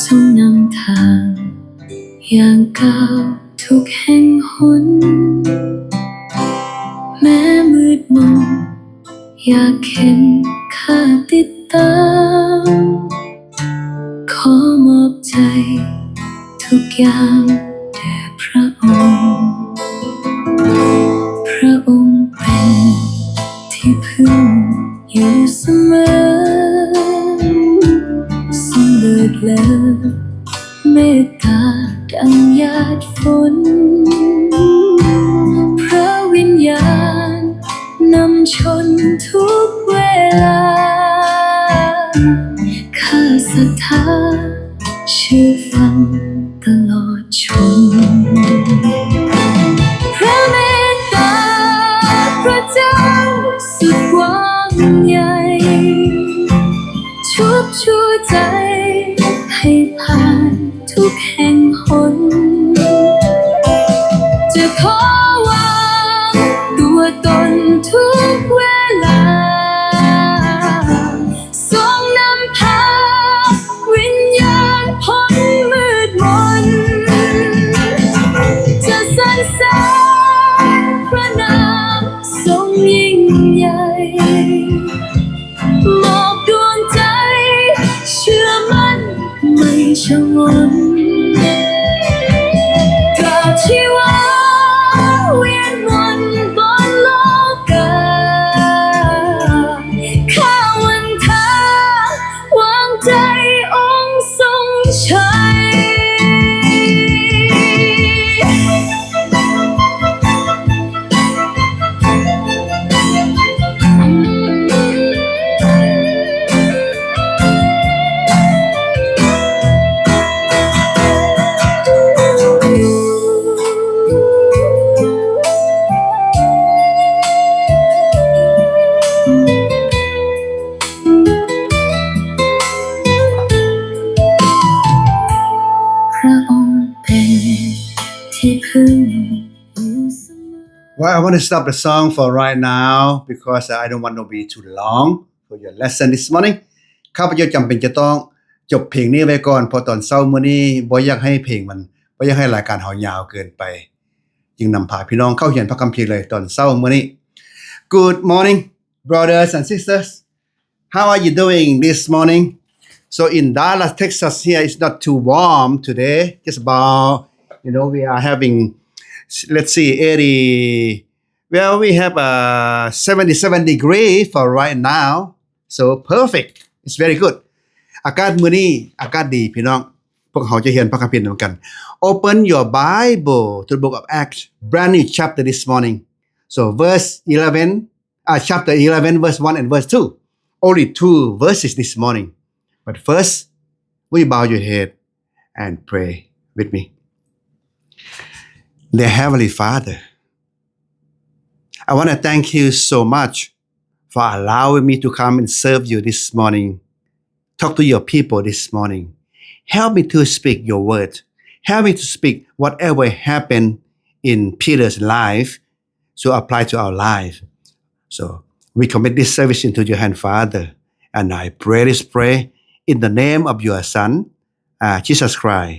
ทรงนำทางอย่างก้าวทุกแห่งหนแม้มืดมนอยากเห็นข้าติดตามขอมอบใจทุกอย่างแด่พระองค์พระองค์เป็นที่พึ่งอยู่เสมอทรงเลิศเลอเมตตาดังหยาดฝนพระวิญญาณนำชนทุกเวลาข้าศรัทธาเชื่อฟังตลอดชนพระเมตตาพระเจ้าสุดกว้างใหญ่ชุบชูใจให้ผ่านทุกแห่งหนจะขอวางตัวตนทุกเวลาทรงนำพาวิญญาณพ้นมืดมนจะสรรเสริญพระนามทรงยิ่งใหญ่มอบดวงใจเชื่อมั่นไม่ชะงนตราบชีวาเวียนวนบนโลกาข้าวันทาวางใจองค์ทรงชัยWell, I want to stop the song for right now because I don't want to be too long for your lesson this morning. ข้าพเจ้าจำเป็นจะต้องจบเพลงนี้ไว้ก่อนเพราะตอนเช้ามื้อนี้บ่อยากให้เพลงมันบ่อยากให้รายการเฮายาวเกินไปจึงนำพาพี่น้องเข้าเรียนพระคัมภีร์เลยตอนเช้ามื้อนี้ Good morning brothers and sisters. How are you doing this morning? So in Dallas, Texas here it's not too warm today. Just about, we are having let's see 80 well we have 77 degree for right now so perfect it's very good อากาศมื้อนี้อากาศดีพี่น้องพวกเราจะเรียนพระคัมภีร์นำกัน Open your Bible to the book of Acts brand new chapter this morning so verse 11 chapter 11 verse 1 and verse 2 only 2 verses this morning but first will you bow your head and pray with me.Dear Heavenly Father, I want to thank you so much for allowing me to come and serve you this morning. Talk to your people this morning. Help me to speak your word. Help me to speak whatever happened in Peter's life to apply to our life. So we commit this service into your hand, Father. And I pray this prayer in the name of your Son, Jesus Christ.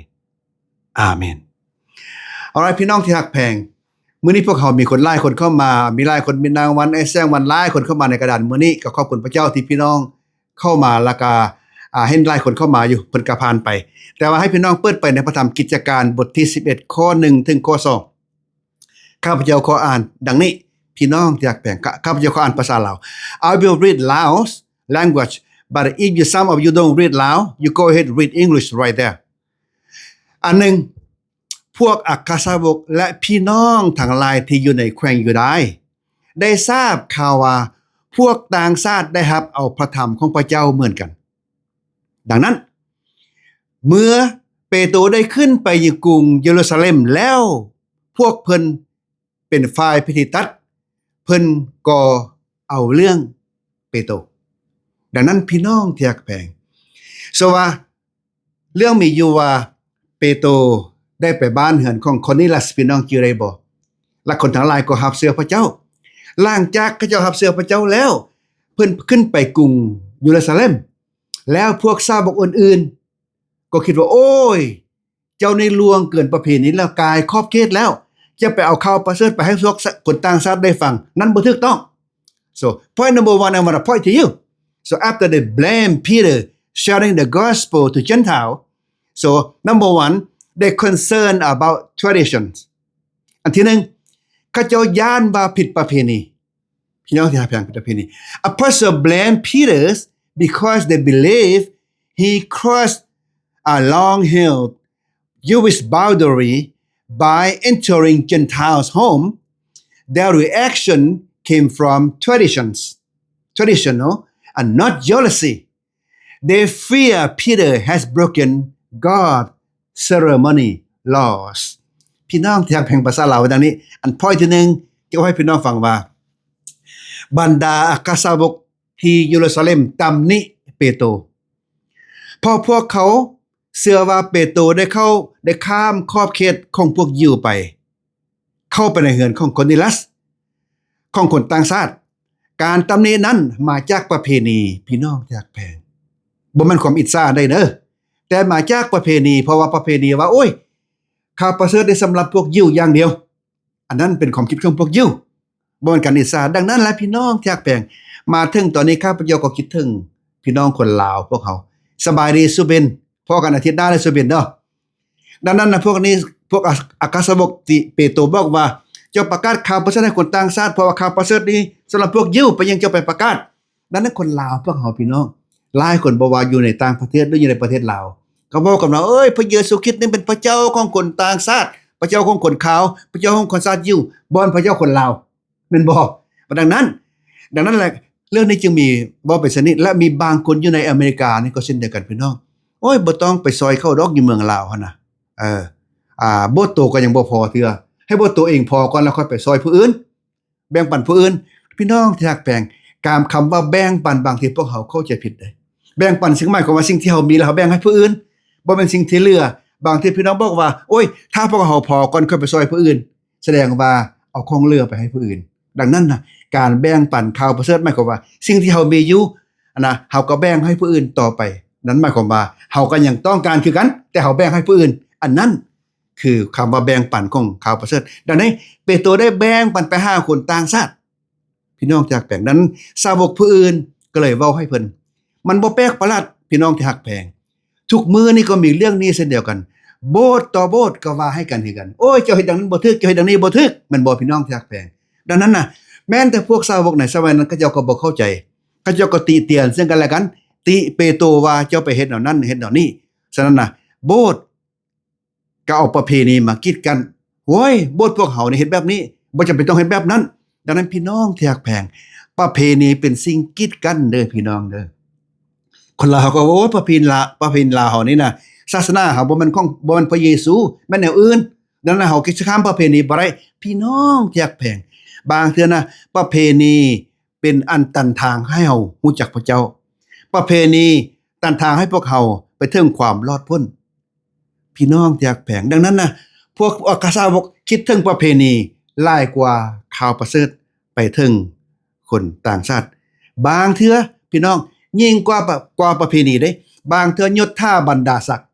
Amen.Alright พี่น้องที่รักแพงมื้อนี้พวกเขามีคนหลายคนเข้ามามีหลายคนมีนางวันไอ้แซงวันหลายคนเข้ามาในกระดานมื้อนี้ก็ขอบคุณพระเจ้าที่พี่น้องเข้ามาแล้วก็เห็นหลายคนเข้ามาอยู่เพิ่นก็ผ่านไปแต่ว่าให้พี่น้องเปิดไปในพระธรรมกิจการบทที่11ข้อ1ถึงข้อ2ข้าพเจ้าขออ่านดังนี้พี่น้องที่รักแพงข้าพเจ้าขออ่านภาษาลาว I will read Laos language but if you some of you don't read Lao you go ahead read English right there อันนึงพวกอัครสาวกและพี่น้องทั้งหลายที่อยู่ในแคว้นยูดาห์ได้ทราบข่าวว่าพวกต่างชาติได้รับเอาพระธรรมของพระเจ้าเหมือนกันดังนั้นเมื่อเปโตรได้ขึ้นไปยังกรุงเยรูซาเล็มแล้วพวกเพิ่นเป็นฝ่ายพิธีตัดเพิ่นก็เอาเรื่องเปโตรดังนั้นพี่น้องที่รักแพงว่าเรื่องมีอยู่ว่าเปโตรได้ไปบ้านเฮือนของคนนี้ล่ะพี่น้องจิได้บ่และคนทั้งหลายก็รับเชื่อพระเจ้าหลังจากเขาเจ้ารับเชื่อพระเจ้าแล้วเพิ่นขึ้นไปกรุงเยรูซาเล็ม แล้วพวกสาวกอื่นๆก็คิดว่าโอ้ยเจ้าในลวงเกินประเพณีแล้วกายขอบเขตแล้วจะไปเอาข่าวประเสริฐไปให้พวกคนต่างชาติได้ฟังนั้นบ่ถูกต้อง so point number one I want to point to you so after they blame Peter sharing the gospel to Gentile so number one they concerned about traditions อันที่หนึ่งเขาเจ้าย่านว่าผิดประเพณีพี่น้องที่หาเพียงผิดประเพณี Apostle blamed Peter because they believe he crossed a long-held Jewish boundary by entering Gentiles' home. Their reaction came from traditional and not jealousy. They fear Peter has broken God's ceremony laws. พี่น้องที่แห่งภาษาลาวดังนี้อันพ้อยที่หนึ่งจะให้พี่น้องฟังว่าบรรดาอัครสาวกที่เยรูซาเล็มตำหนิเปโตรเพราะพวกเขาเชื่อว่าเปโตรได้ข้ามขอบเขตของพวกยิวไปเข้าไปในเฮือนของคอร์เนลัสของคนต่างชาติการตำหนินั้นมาจากประเพณีพี่น้องจากแพงบ่แม่นความอิจฉาได้เด้อแต่มาจากประเพณีเพราะว่าประเพณีว่าโอ้ยข้าวประเสริฐได้สำหรับพวกยิวอย่างเดียวอันนั้นเป็นความคิดของพวกยิวบ่แม่นการอิจฉาดังนั้นแหละพี่น้องจากแพงมาถึงตอนนี้ข้าพเจ้าก็คิดถึงพี่น้องคนลาวพวกเขาสบายดีสุเบนพอกันอาทิตย์หน้าได้สุเบนเด้อดังนั้นนะพวกนี้พวกอัครสาวกที่เปโตรบอกว่าเจ้าประกาศข่าวประเสริฐให้คนต่างชาติเพราะว่าข่าวประเสริฐนี้สำหรับพวกยิวไปยังเจ้าไปประกาศดังนั้นคนลาวพวกเขาพี่น้องหลายคนบ่ว่าอยู่ในต่างประเทศหรืออยู่ในประเทศลาวก็บอกกับเราเอ้ยพระเยซูคริสต์นี่เป็นพระเจ้าของคนต่างชาติพระเจ้าของคนขาวพระเจ้าของคนชาติยิวบ่เป็นพระเจ้าคนลาวแม่นบ่ดังนั้นแหละเรื่องนี้จึงมีบ่เป็นสนิทและมีบางคนอยู่ในอเมริกานี่ก็เช่นเดียวกันพี่น้องโอ้ยบ่ต้องไปซอยเข้าดอกอยู่เมืองลาวหั่นน่ะบ่โตก็ยังบ่พอเทื่อให้บ่โตเองพอก่อนแล้วค่อยไปซอยผู้อื่นแบ่งปันผู้อื่นพี่น้องที่รักแพงการคำว่าแบ่งปันบางทีพวกเขาเข้าใจผิดได้แบ่งปันสิ่งหมายความว่าสิ่งที่เฮามีแล้วเฮาแบ่งให้ผู้อื่นบ่เป็นสิ่งที่เหลือบางทีพี่น้องบอกว่าโอ้ยถ้าพวกเฮาพอก่อนค่อยไปซอยผู้อื่นแสดงว่าเอาของเหลือไปให้ผู้อื่นดังนั้นน่ะการแบ่งปันข่าวประเสริฐหมายความว่าสิ่งที่เฮามีอยู่เฮาก็แบ่งให้ผู้อื่นต่อไปนั้นหมายความว่าเฮาก็ยังต้องการคือกันแต่เฮาแบ่งให้ผู้อื่นอันนั้นคือคำว่าแบ่งปันของข่าวประเสริฐดังนั้นเปโตรได้แบ่งปันไปหาคนต่างชาติพี่น้องจากแปลงนั้นสาวกผู้อื่นก็เลยเว้าให้เพิ่นมันบ่แปลกประหลาดพี่น้องที่ฮักแพงทุกมื้อนี่ก็มีเรื่องนี้เช่นเดียวกันโบสถ์ต่อโบสถ์ก็ว่าให้กันคือกันโอ้ยเจ้าเฮ็ดดังนั้นบ่ถูกเจ้าเฮ็ดดังนี้บ่ถูกมันบ่พี่น้องที่ฮักแพงดังนั้นน่ะแม้แต่พวกสาวกในสมัยนั้นเขาเจ้าก็บ่เข้าใจเขาเจ้าก็ติเตียนซึ่งกันและกันติเปโตรว่าเจ้าไปเฮ็ดแนวนั้นเฮ็ดแนวนี้ฉะนั้นน่ะโบสถ์ก็เอาประเพณีมากีดกันโอ้ยโบสถ์พวกเฮานี่เฮ็ดแบบนี้บ่จำเป็นต้องเฮ็ดแบบนั้นดังนั้นพี่น้องที่ฮักแพงประเพณีเป็นสิ่งกีดกันเด้อพี่น้องเด้อคนลาวก็โอ้ประเพณีลาวเฮานี่น่ะศาสนาเฮาบ่แม่นพระเยซูแม่นแนวอื่นดังนั้นเฮาคิดจะข้ามประเพณีบ่ได้พี่น้องที่ฮักแพงบางเทื่อนะประเพณีเป็นอันตันทางให้เฮารู้จักพระเจ้าประเพณีตันทางให้พวกเฮาไปถึงความรอดพ้นพี่น้องที่ฮักแพงดังนั้นนะพวกอัครสาวกคิดถึงประเพณีหลายกว่าข่าวประเสริฐไปถึงคนต่างชาติบางเทื่อพี่น้องยิ่งกว่าประเพณีเด้บางเทื่อยศถาบรรดาศักดิ์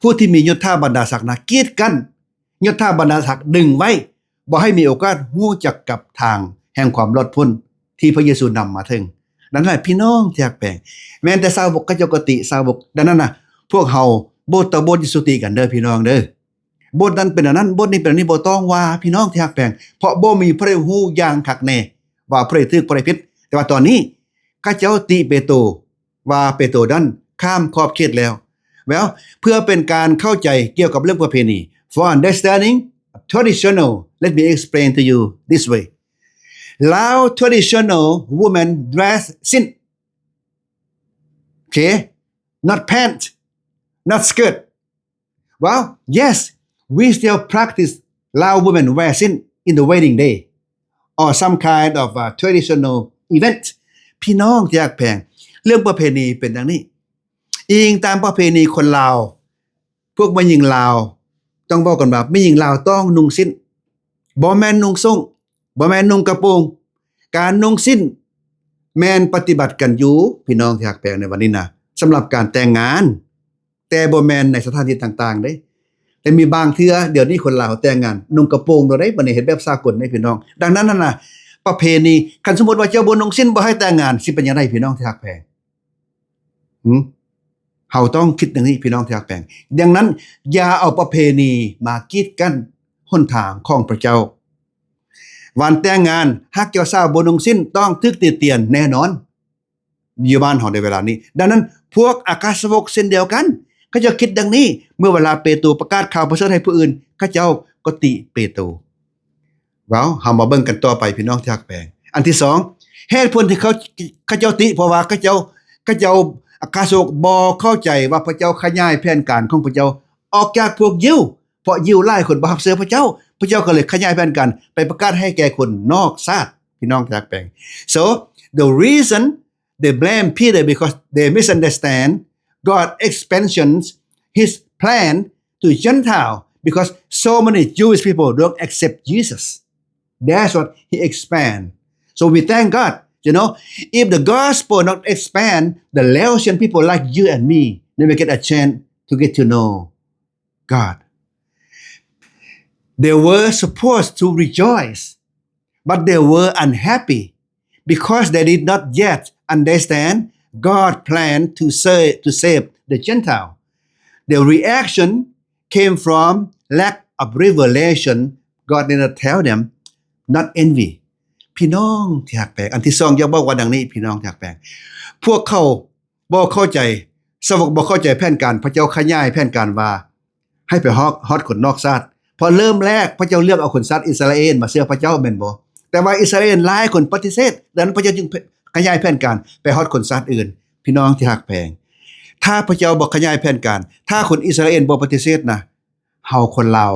ผู้ที่มียศถาบรรดาศักดิ์นะกีดกันยศถาบรรดาศักดิ์ดึงไว้บ่ให้มีโอกาสรู้จักกับทางแห่งความรอดพ้นที่พระเยซูนำมาถึงดังนั้นพี่น้องที่ฮักแพงแม้แต่สาวกก็เจ้าก็ติสาวกดังนั้นน่ะพวกเฮาโบสถ์ต่อโบสถ์สุติกันเด้อพี่น้องเด้อโบสถ์นั้นเป็นอันนั้นโบสถ์นี้เป็นอันนี้บ่ต้องว่าพี่น้องที่ฮักแพงเพราะบ่มีพระฮู้อย่างคักแน่ว่าพระถูกพระผิดแต่ว่าตอนนี้ข้าเจ้าติเปโตรว่าเปโตรนั้นข้ามขอบเขตแล้วเพื่อเป็นการเข้าใจเกี่ยวกับเรื่องประเพณี for understanding traditional let me explain to you this way Lao traditional women dress sin okay not pant not skirt well yes we still practice Lao women wear sin in the wedding day or some kind of a traditional event พี่น้องที่ฮักแพงเรื่องประเพณีเป็นดังนี้อิงตามประเพณีคนลาวพวกแม่หญิงลาวต้องบอกกันว่าแม่หญิงลาวต้องนุ่งสิ้นบ่แม่นนุ่งทรงบ่แม่นนุ่งกระโปรงการนุ่งสิ้นแม่นปฏิบัติกันอยู่พี่น้องที่ฮักแพงในวันนี้นะ สำหรับการแต่งงานแต่บ่แม่นในสถานที่ต่างๆเด้แต่มีบางเทื่อเดี๋ยวนี้คนลาวแต่งงานนุ่งกระโปรงบ่ได้บัดนี้เฮ็ดแบบสากลเด้พี่น้องดังนั้นนั่นน่ะประเพณีคันสมมุติว่าเจ้าบ่นุ่งสิ้นบ่ให้แต่งงานสิเป็นจังได๋พี่น้องที่รักแพงเฮาต้องคิดอย่างนี้พี่น้องที่รักแพงดังนั้นอย่าเอาประเพณีมากีดกันหนทางของพระเจ้าวันแต่งงานหากเจ้าสาวบ่นุ่งสิ้นต้องถูกติเตียนแน่นอนอยู่บ้านเฮาในเวลานี้ดังนั้นพวกอากาสาวกเช่นเดียวกันเขาจะคิดดังนี้เมื่อเวลาเปโตรประกาศข่าวประเสริฐให้ผู้อื่นเขาเจ้าก็ติเปโตรว้าวเฮามาเบิ่งกันต่อไปพี่น้องที่รักแพงอันที่2เหตุผลที่เขาเจ้าติเพราะว่าเขาเจ้าอากาสาวกบ่เข้าใจว่าพระเจ้าขยายแผนการของพระเจ้าออกจากพวกยิวเพราะยิวหลายคนบ่รับเชื่อพระเจ้าก็เลยขยายแผนการไปประกาศให้แก่คนนอกชาติพี่น้องที่รักแพง so the reason they blame Peter because they misunderstand God expansions his plan to Gentile because so many Jewish people don't accept Jesus. That's what he expand. So we thank God, if the gospel not expand, the Laotian people like you and me, never get a chance to get to know God. They were supposed to rejoice, but they were unhappy because they did not yet understand God's plan to save the Gentile. The reaction came from lack of revelation. God did not tell them, not envy. พี่น้องที่รักแพงอันที่2อย่าบอกว่าดังนี้พี่น้องที่รักแพงพวกเขาบ่เข้าใจสาวกบ่เข้าใจแผนการพระเจ้าขยายแผนการว่าให้ไปฮอดคนนอกชาติพอเริ่มแรกพระเจ้าเลือกเอาคนชาติอิสราเอลมาเชื่อพระเจ้าแม่นบ่แต่ว่าอิสราเอลหลายคนปฏิเสธดังนั้นพระเจ้าจึงขยายแผนการไปฮอดคนชาติอื่นพี่น้องที่รักแพงถ้าพระเจ้าบ่ขยายแผนการถ้าคนอิสราเอลบ่ปฏิเสธนะเฮาคนลาว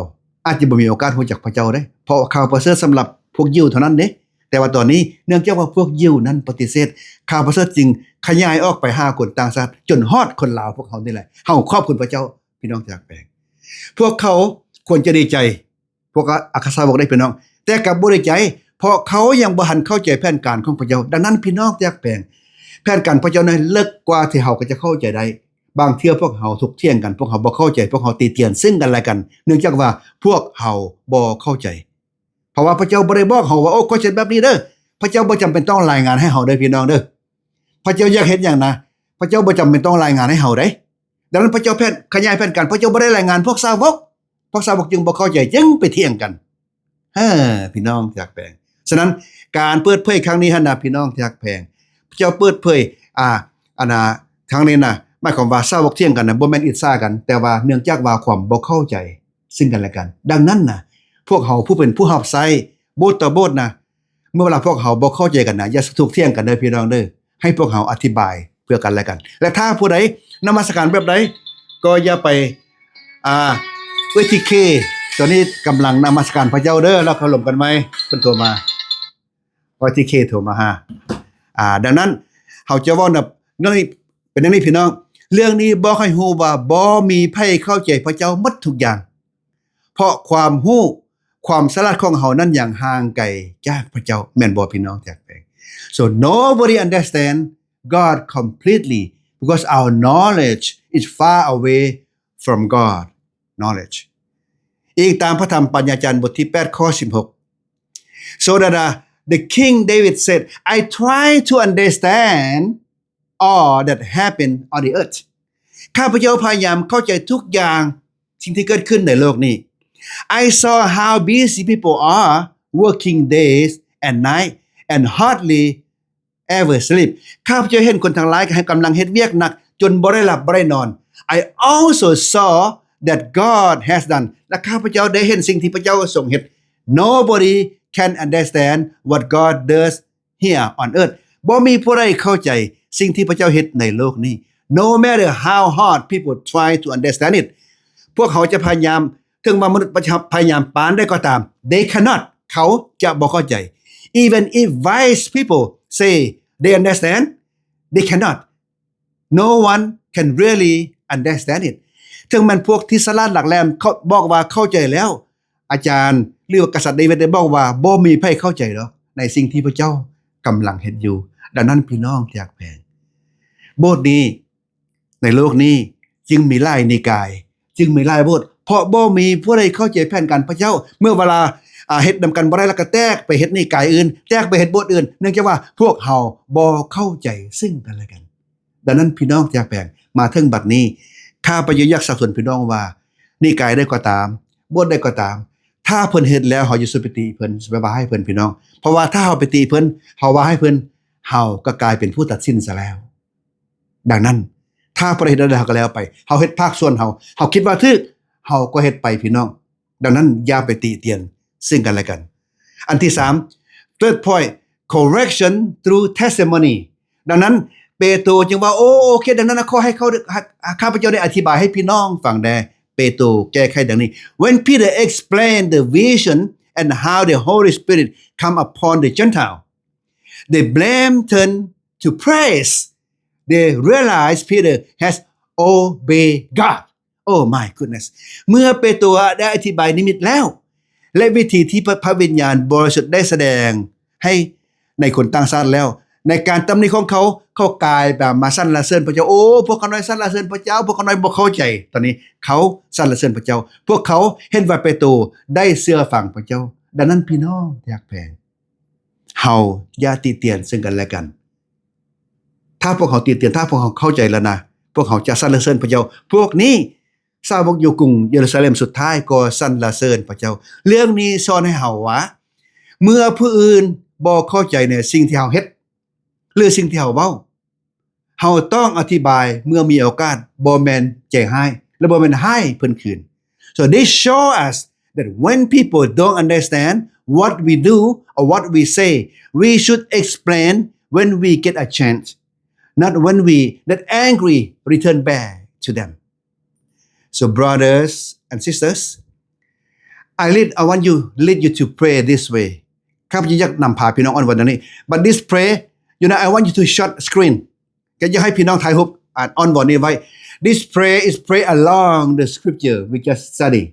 อาจจะบ่มีโอกาสรู้จักพระเจ้าได้เพราะข่าวประเสริฐสำหรับพวกยิวเท่านั้นเด้แต่ว่าตอนนี้เนื่องจากว่าพวกยิวนั้นปฏิเสธข่าวประเสริฐจึงขยายออกไปหาคนต่างชาติจนฮอดคนลาวพวกเขานี่แหละเฮาขอบคุณพระเจ้าพี่น้องที่รักแพงพวกเขาควรจะดีใจพวกอัครสาวกได้พี่น้องแต่ก็บ่ได้ใจเพราะเขายังบ่ทันเข้าใจแผนการของพระเจ้าดังนั้นพี่น้องที่รักแพงแผนการพระเจ้านั้นลึกกว่าที่เฮาก็จะเข้าใจได้บางเทื่อพวกเฮาถกเถียงกันพวกเฮาบ่เข้าใจพวกเฮาตีเตียนซึ่งกันและกันเนื่องจากว่าพวกเฮาบ่เข้าใจเพราะว่าพระเจ้าบ่ได้บอกเฮาว่าโอ้ก็เฮ็ดแบบนี้เด้อพระเจ้าบ่จำเป็นต้องรายงานให้เฮาเด้อพี่น้องเด้อพระเจ้าอยากเฮ็ดหยังนะพระเจ้าบ่จำเป็นต้องรายงานให้เฮาเด้ดังนั้นพระเจ้าขยายแผนการพระเจ้าบ่ได้รายงานพวกสาวกจึงบ่เข้าใจจึงไปเถียงกันพี่น้องที่รักแพงฉะนั้นการเปิดเผยครั้งนี้หั่นน่ะพี่น้องที่รักแพงพระเจ้าเปิดเผยทางนี้น่ะหมายความว่าสาวกเถียงกันน่ะบ่แม่นอิจฉากันแต่ว่าเนื่องจากว่าความบ่เข้าใจซึ่งกันและกันดังนั้นน่ะพวกเฮาผู้เป็นผู้รับใช้โบสถ์ต่อโบสถ์น่ะเมื่อเวลาพวกเฮาบ่เข้าใจกันน่ะอย่าถกเถียงกันเด้อพี่น้องเด้อให้พวกเฮาอธิบายเพื่อกันและกันและถ้าผู้ใดนมัสการแบบใดก็อย่าไปเวทีเคตอนนี้กำลังนมัสการพระเจ้าเด้อแล้วเคารพกันไหมเพิ่นโทรมาว่าที่เคโทรมาหาดังนั้นเฮาจะเว้าแบบนี้เป็นอย่างนี้พี่น้องเรื่องนี้บอกให้ฮู้ว่าบ่มีไผเข้าใจพระเจ้าหมดทุกอย่างเพราะความฮู้ความฉลาดของเฮานั้นอย่างห่างไกลจากพระเจ้าแม่นบ่พี่น้องจากแปลง so nobody understand God completely because our knowledge is far away from God knowledge อีกตามพระธรรมปัญญาจารย์บทที่8ข้อ16 so that the king David said I try to understand all that happen on the earth ข้าพเจ้าพยายามเข้าใจทุกอย่างสิ่งที่เกิดขึ้นในโลกนี้ I saw how busy people are working days and night and hardly ever sleep ข้าพเจ้าเห็นคนทั้งหลายกำลังเฮ็ดเวียกหนักจนบ่ได้หลับบ่ได้นอน I also saw that God has done และข้าพเจ้าได้เห็นสิ่งที่พระเจ้าทรงเฮ็ด Nobody can understand what God does here on earth บ่มีผู้ใดเข้าใจสิ่งที่พระเจ้าเฮ็ดในโลกนี้ No matter how hard people try to understand it พวกเขาจะพยายามถึงว่ามนุษย์พยายามปานได้ก็ตาม They cannot เขาจะบ่เข้าใจ Even if wise people say they understand they cannot No one can really understand it ถึงมันพวกที่ฉลาดหลักแหลมเขาบอกว่าเข้าใจแล้วอาจารย์หรือกษัตริย์เดวิดได้บอกว่าบ่มีไผเข้าใจหรอกในสิ่งที่พระเจ้ากำลังเฮ็ดอยู่ดังนั้นพี่น้องที่รักแพงโบสถ์นี้ ในโลกนี้จึงมีหลายนิกายจึงมีหลายโบสถ์เพราะบ่มีผู้ใดเข้าใจแผนการพระเจ้าเมื่อเวลาเฮ็ดนำกันบ่ได้แล้วก็แตกไปเฮ็ดนิกายอื่นแตกไปเฮ็ดโบสถ์อื่นเนื่องจากว่าพวกเฮาบ่เข้าใจซึ่งกันและกันดังนั้นพี่น้องจากแปลงมาถึงบัดนี้ข้าพเจ้าอยากสักส่วนพี่น้องว่านิกายได้ก็ตามโบสถ์ได้ก็ตามถ้าเพิ่นเฮ็ดแล้วเฮาอยู่สุปฏิเพิ่นสิไปว่าให้เพิ่นพี่น้องเพราะว่าถ้าเฮาไปติเพิ่นเฮาว่าให้เพิ่นเฮาก็กลายเป็นผู้ตัดสินซะแล้วดังนั้นถ้าบ่ได้เฮ็ดแล้วก็แล้วไปเฮาเฮ็ดภาคส่วนเฮาคิดว่าถูกเฮาก็เฮ็ดไปพี่น้องดังนั้นอย่าไปติเตียนซึ่งกันและกันอันที่3 third point correction through testimony ดังนั้นเปโตรจึงว่าโอเคดังนั้นขอให้เขาข้าพเจ้าได้อธิบายให้พี่น้องฟังแด่เปโตรแก้ไขดังนี้ when Peter explained the vision and how the Holy Spirit come upon the Gentile they blame turn to praise they realize Peter has obeyed God oh my goodness เมื่อเปโตรได้อธิบายนิมิตแล้วและวิธีที่พระวิญญาณบริสุทธิ์ได้แสดงให้ในคนต่างชาติแล้วในการตำหนิของเขากลายแบบมาสรรเสริญพระเจ้าโอ้พวกเขาน้อยสรรเสริญพระเจ้าพวกเขาน้อยบ่เข้าใจตอนนี้เขาสรรเสริญพระเจ้าพวกเขาเห็นว่าเปโตรได้เชื่อฟังพระเจ้าดังนั้นพี่น้องอยากแพงเฮาอย่าติเตียนซึ่งกันและกันถ้าพวกเขาติเตียนถ้าพวกเขาเข้าใจแล้วนะพวกเขาจะสรรเสริญพระเจ้าพวกนี้สาวกอยู่กรุงเยรูซาเล็มสุดท้ายก็สรรเสริญพระเจ้าเรื่องนี้สอนให้เฮาว่าเมื่อผู้อื่นบ่เข้าใจในสิ่งที่เฮาเฮ็ดหรือสิ่งที่เฮาเว้าเฮาต้องอธิบายเมื่อมีโอกาสบ่แม่นใจร้ายและบ่แม่นให้เพิ่นคืน so this show us that when people don't understand what we do or what we say we should explain when we get a chance not when we get angry return back to them so brothers and sisters I want you lead you to pray this way ข้าพเจ้าอยากนำพาพี่น้องอ่อนวันนี้ but this pray you know I want you to shut screen ก็อยากให้พี่น้องถ่ายรูปอ่อนวันนี้ไว้ this prayer is pray along the scripture we just study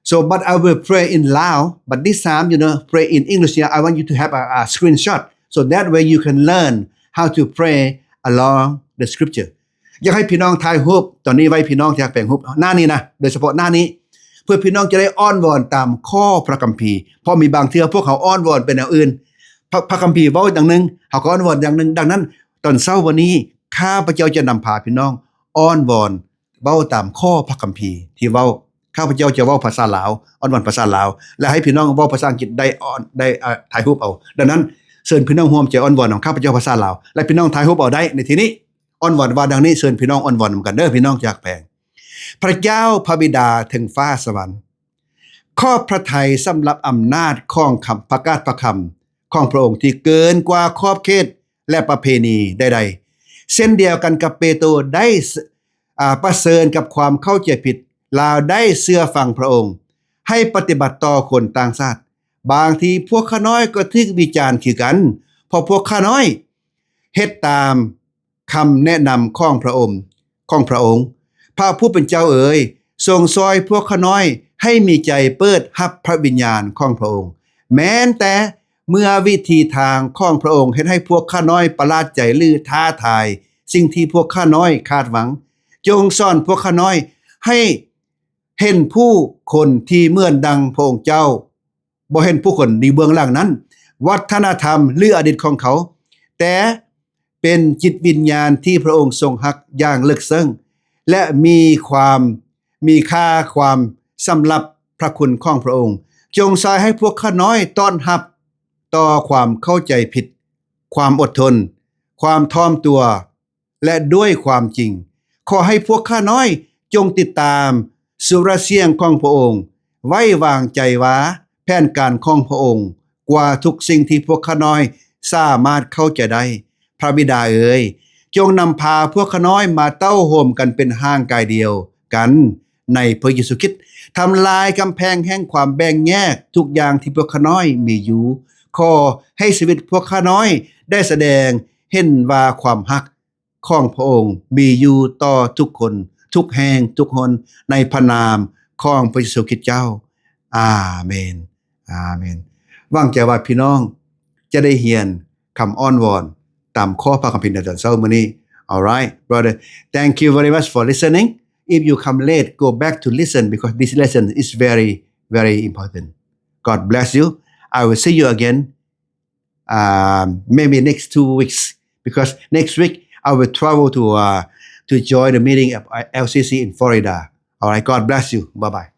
so but I will pray in Lao but this time you know pray in English I want you to have a screenshot so that way you can learn how to pray along the scripture อยากให้พี่น้องถ่ายรูปตอนนี้ไว้พี่น้องอยากแปลงรูปหน้านี้นะโดยเฉพาะหน้านี้เพื่อพี่น้องจะได้อ้อนวอนตามข้อพระคัมภีร์เพราะมีบางเทื่อพวกเขาอ้อนวอนเป็นอย่างอื่นพระคัมภีร์เว้าอย่างนึงเขาก็อ้อนวอนอย่างนึงดังนั้นตอนเช้าวันนี้ข้าพเจ้าจะนำพาพี่น้องอ้อนวอนเว้าตามข้อพระคัมภีร์ที่เว้าข้าพเจ้าจะเว้าภาษาลาวอ้อนวอนภาษาลาวและให้พี่น้องเว้าภาษาอังกฤษได้ถ่ายรูปเอาดังนั้นเชิญพี่น้องร่วมใจอ้อนวอนของข้าพเจ้าภาษาลาวและพี่น้องถ่ายรูปเอาได้ในที่นี้อ้อนวอนว่าดังนี้เชิญพี่น้องอ้อนวอนนำกันเด้อพี่น้องจากแปลงพระเจ้าพระบิดาถึงฟ้าสวรรค์ขอบพระทัยสำหรับอำนาจของคำประกาศพระคำของพระองค์ที่เกินกว่าขอบเขตและประเพณีใดๆเช่นเดียวกันกับเปโตรได้ประเสริญกับความเข้าใจผิดลาวได้เชื่อฟังพระองค์ให้ปฏิบัติต่อคนต่างชาติบางทีพวกข้าน้อยก็ถูกวิจารณ์คือกันเพราะพวกข้าน้อยเฮ็ดตามคำแนะนำของพระองค์พระผู้เป็นเจ้าเอ๋ยทรงซอยพวกข้าน้อยให้มีใจเปิดรับพระวิญญาณของพระองค์แม้นแต่เมื่อวิธีทางของพระองค์เฮ็ดให้พวกข้าน้อยประหลาดใจหรือท้าทายสิ่งที่พวกข้าน้อยคาดหวังจงสอนพวกข้าน้อยให้เห็นผู้คนที่เหมือนดังพระองค์เจ้าบ่เห็นผู้คนในเบื้องหลังนั้นวัฒนธรรมหรืออดีตของเขาแต่เป็นจิตวิญญาณที่พระองค์ทรงรักอย่างลึกซึ้งและมีค่าความสำหรับพระคุณของพระองค์จงสายให้พวกข้าน้อยต้อนรับต่อความเข้าใจผิดความอดทนความถ่อมตัวและด้วยความจริงขอให้พวกข้าน้อยจงติดตามสุรเสียงของพระองค์ไว้วางใจว่าแผนการของพระองค์กว่าทุกสิ่งที่พวกข้าน้อยสามารถเข้าใจได้พระบิดาเอ๋ยจงนำพาพวกข้าน้อยมาเต้าโฮมกันเป็นห้างกายเดียวกันในพระเยซูคริสต์ทำลายกำแพงแห่งความแบ่งแยกทุกอย่างที่พวกข้าน้อยมีอยู่ขอให้ชีวิตพวกข้าน้อยได้แสดงเห็นว่าความรักของพระองค์มีอยู่ต่อทุกคนทุกแห่งทุกคนในพระนามของพระเยซูคริสต์เจ้าอาเมนอาเมนหวังใจว่าพี่น้องจะได้เรียนคำอ้อนวอนตามข้อพระคัมภีร์ในตอนเช้ามื้อนี้ All right, brother. Thank you very much for listening. If you come late, go back to listen because this lesson is very, very important. God bless you. I will see you again maybe next 2 weeks because next week I will travel to join the meeting of LCC in Florida. All right, God bless you. Bye-bye.